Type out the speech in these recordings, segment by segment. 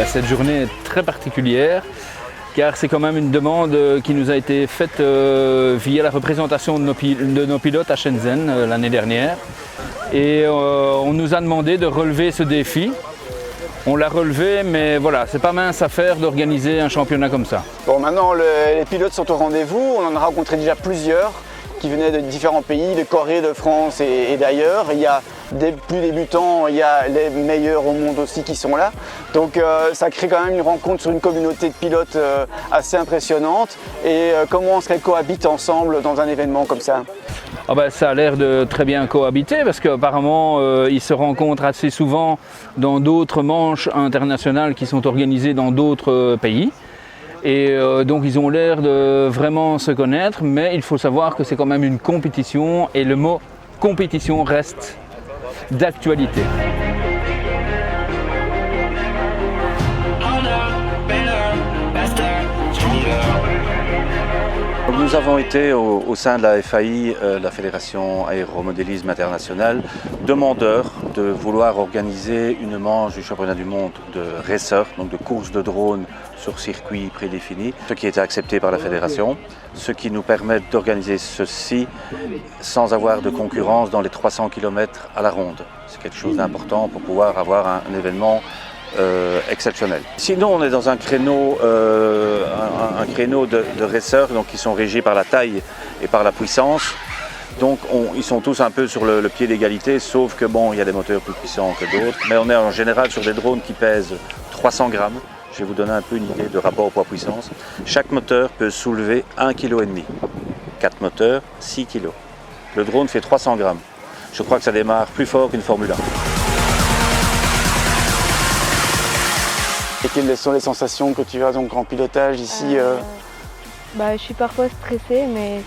Cette journée est très particulière car c'est quand même une demande qui nous a été faite via la représentation de nos pilotes à Shenzhen l'année dernière. Et on nous a demandé de relever ce défi. On l'a relevé, mais voilà, c'est pas mince affaire d'organiser un championnat comme ça. Bon, maintenant les pilotes sont au rendez-vous, on en a rencontré déjà plusieurs qui venaient de différents pays, de Corée, de France et d'ailleurs. Il y a des plus débutants, il y a les meilleurs au monde aussi qui sont là. Donc ça crée quand même une rencontre sur une communauté de pilotes assez impressionnante. Et comment on serait cohabite ensemble dans un événement comme ça? Ça a l'air de très bien cohabiter parce qu'apparemment ils se rencontrent assez souvent dans d'autres manches internationales qui sont organisées dans d'autres pays. Et donc ils ont l'air de vraiment se connaître, mais il faut savoir que c'est quand même une compétition et le mot compétition reste d'actualité. Nous avons été au sein de la FAI, la Fédération Aéromodélisme International, demandeurs de vouloir organiser une manche du championnat du monde de racer, donc de course de drone sur circuit prédéfini, ce qui a été accepté par la Fédération, ce qui nous permet d'organiser ceci sans avoir de concurrence dans les 300 km à la ronde. C'est quelque chose d'important pour pouvoir avoir un événement exceptionnel. Sinon, on est dans un créneau de racers donc, qui sont régis par la taille et par la puissance. Donc ils sont tous un peu sur le pied d'égalité, sauf que bon, il y a des moteurs plus puissants que d'autres. Mais on est en général sur des drones qui pèsent 300 grammes. Je vais vous donner un peu une idée de rapport au poids-puissance. Chaque moteur peut soulever 1,5 kg. 4 moteurs, 6 kg. Le drone fait 300 grammes. Je crois que ça démarre plus fort qu'une Formule 1. Et quelles sont les sensations que tu as donc en pilotage ici Je suis parfois stressée, mais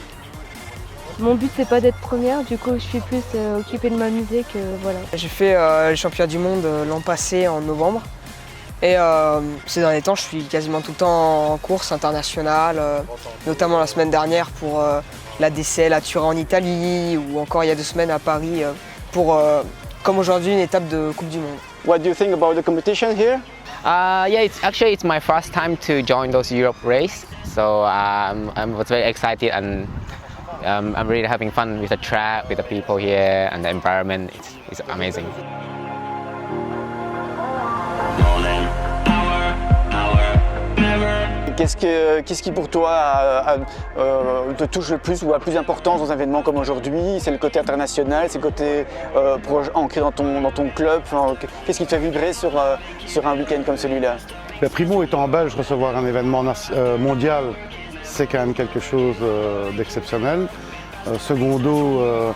mon but c'est pas d'être première, du coup je suis plus occupée de m'amuser que voilà. J'ai fait le championnat du monde l'an passé en novembre et ces derniers temps je suis quasiment tout le temps en course internationale, notamment la semaine dernière pour la DCL à Turin en Italie ou encore il y a 2 semaines à Paris pour, comme aujourd'hui, une étape de Coupe du Monde. What do you think about the competition here? It's my first time to join those Europe race, so I was very excited and I'm really having fun with the track, with the people here, and the environment. It's amazing. Qu'est-ce qui pour toi te touche le plus ou a plus d'importance dans un événement comme aujourd'hui? C'est le côté international, c'est le côté ancré dans ton club. Qu'est-ce qui te fait vibrer sur un week-end comme celui-là? Primo étant belge, recevoir un événement mondial, c'est quand même quelque chose d'exceptionnel. Secondo,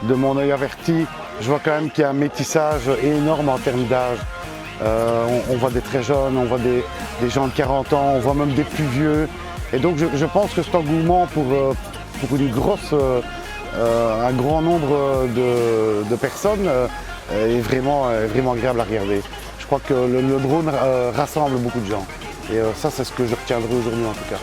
de mon œil averti, je vois quand même qu'il y a un métissage énorme en termes d'âge. On voit des très jeunes, on voit des gens de 40 ans, on voit même des plus vieux. Et donc je pense que cet engouement pour un grand nombre de personnes est vraiment agréable à regarder. Je crois que le drone rassemble beaucoup de gens. Et ça, c'est ce que je retiendrai aujourd'hui en tout cas.